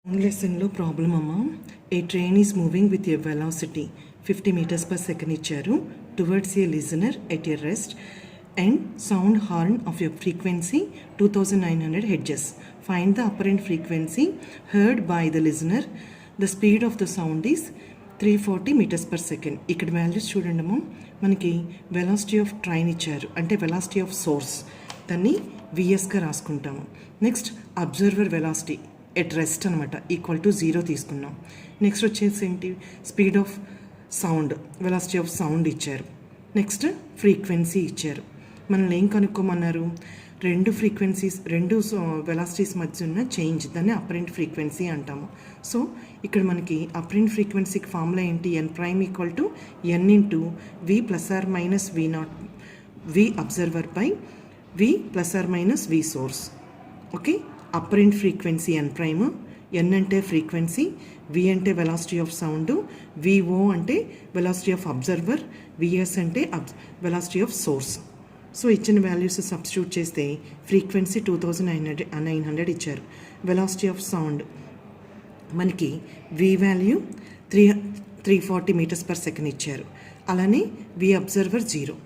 లెసన్లో ప్రాబ్లం అమ్మా. A train is moving with a velocity 50 meters per second ఇచ్చారు towards a listener at a rest and sound horn of a frequency 2900 hertz. Find the apparent frequency heard by the listener. The speed of the sound is 340 meters per second. ఇక్కడ values చూడండమ్మా. మనకి velocity of train ఇచ్చారు, అంటే velocity of source, దాన్ని విఎస్గా రాసుకుంటాము. Next observer velocity at rest అనమాట, equal to 0 తీసుకున్నాం. నెక్స్ట్ వచ్చేసి ఏంటి, speed of sound, velocity of sound ఇచ్చారు. నెక్స్ట్ ఫ్రీక్వెన్సీ ఇచ్చారు. మనల్ని ఏం కనుక్కోమన్నారు, రెండు ఫ్రీక్వెన్సీస్, రెండు వెలాసిటీస్ మధ్య ఉన్న చేంజ్, దాన్ని అపరెంట్ ఫ్రీక్వెన్సీ అంటాము. సో ఇక్కడ మనకి అపరెంట్ ఫ్రీక్వెన్సీకి ఫార్ములా ఏంటి, N prime equal to N into V plus or minus V naught, V observer by V plus or minus V source. Okay, apparent frequency N prime, N అంటే frequency, V అంటే velocity of sound, V O అంటే velocity of observer, V S అంటే velocity of source. So ఇచ్చిన values substitute చేస్తే frequency 2900 ఇచ్చారు. Velocity of sound మనకి V value 340 meters per second ఇచ్చారు. అలానే వి అబ్జర్వర్ 0.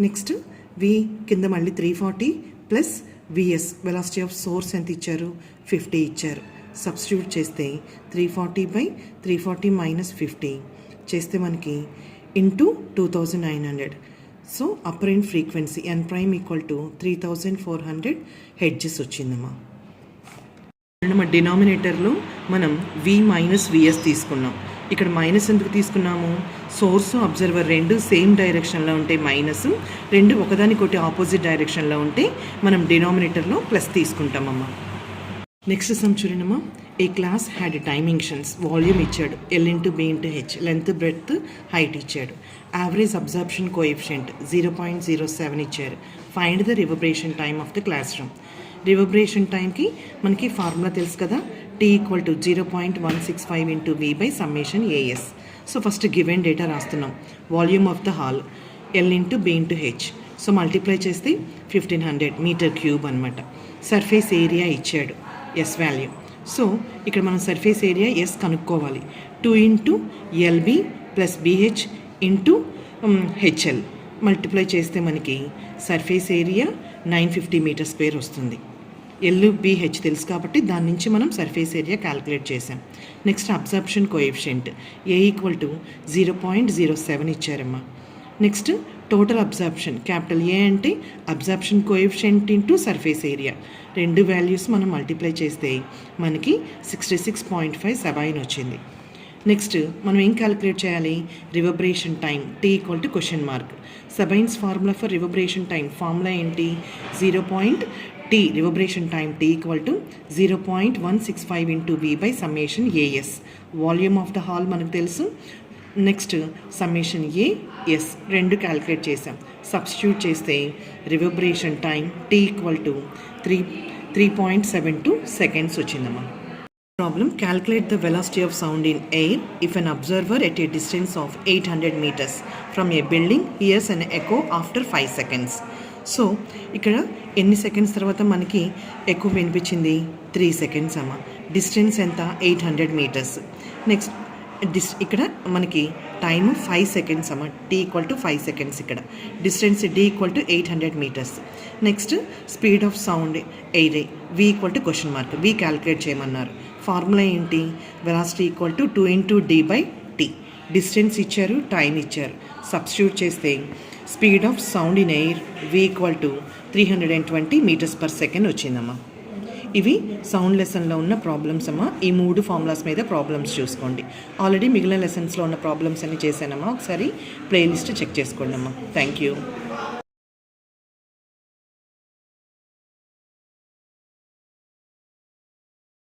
నెక్స్ట్ వి కింద మళ్ళీ 340 plus VS velocity of source ఎంత ఇచ్చారు, 50 ఇచ్చారు. సబ్స్టిట్యూట్ చేస్తే 340/340 మైనస్ 50 చేస్తే మనకి into 2900. So apparent frequency N prime equal to 3400 hertz వచ్చిందమ్మా. మన డినామినేటర్లో మనం వి మైనస్ విఎస్ తీసుకున్నాం. ఇక్కడ మైనస్ ఎందుకు తీసుకున్నాము, సోర్స్ అబ్జర్వర్ రెండు సేమ్ డైరెక్షన్లో ఉంటే మైనస్, రెండు ఒకదానికొకటి ఆపోజిట్ డైరెక్షన్లో ఉంటే మనం డినామినేటర్లో ప్లస్ తీసుకుంటామమ్మా. నెక్స్ట్ సమ్ చూడండమ్మా. A class had dimensions, volume ఇచ్చాడు, L into B into H, length breadth height ఇచ్చాడు. యావరేజ్ అబ్జర్ప్షన్ కోఎఫిషియంట్ 0.07 ఇచ్చారు. Find the reverberation time of the class room. Reverberation టైంకి మనకి ఫార్ములా తెలుసు కదా, T equal to 0.165 into V by summation AS. So first given data రాస్తున్నాం. Volume of the hall L into B into H, so multiply చేస్తే 1500 metre cube అనమాట. Surface area ఇచ్చాడు, S value. So ఇక్కడ మనం surface area S కనుక్కోవాలి. 2 into LB plus BH into HL multiply చేస్తే మనకి surface area 950 metre square వస్తుంది. LBH తెలుసు కాబట్టి దాని నుంచి మనం సర్ఫేస్ ఏరియా క్యాలిక్యులేట్ చేసాం. Next absorption coefficient A equal to 0.07 ఇచ్చారమ్మా. Next total absorption, capital A అంటే absorption coefficient into surface area, రెండు వాల్యూస్ మనం మల్టిప్లై చేస్తే మనకి 66.5 వచ్చింది. నెక్స్ట్ మనం ఏం క్యాలిక్యులేట్ చేయాలి, reverberation time T equal to question mark. Sabine's formula for reverberation time formula ఏంటి, 0.T reverberation time T equal to 0.165 into V by summation AS. Volume of the hall మనకు తెలుసు. Next summation AS రెండు calculate చేసాం. Substitute చేస్తే reverberation time T equal to 3.72 seconds వచ్చిందమ్మా. Problem, calculate the velocity of sound in air if an observer at a distance of 800 meters from a building hears an echo after 5 seconds. So ఇక్కడ ఎన్ని seconds తర్వాత మనకి echo వినిపించింది, 3 seconds అమ్మ. Distance ఎంత, 800 meters. Next ఇక్కడ మనకి time 5 seconds అమ్మ. T equal to 5 seconds. ఇక్కడ distance D equal to 800 meters. Next speed of sound air V equal to question mark, V calculate చేయమన్నారు. ఫార్ములా ఏంటి, velocity equal to 2 into D by T. Distance ఇచ్చారు, time ఇచ్చారు. Substitute చేస్తే speed of sound in air V equal to 320 meters per second వచ్చిందమ్మా. ఇవి sound లెసన్లో ఉన్న problems అమ్మా. ఈ 3 ఫార్ములాస్ మీద ప్రాబ్లమ్స్ చూసుకోండి. ఆల్రెడీ మిగిలిన లెసన్స్లో ఉన్న ప్రాబ్లమ్స్ అన్ని చేశానమ్మా. ఒకసారి ప్లేలిస్ట్ చెక్ చేసుకోండి అమ్మా. Thank you.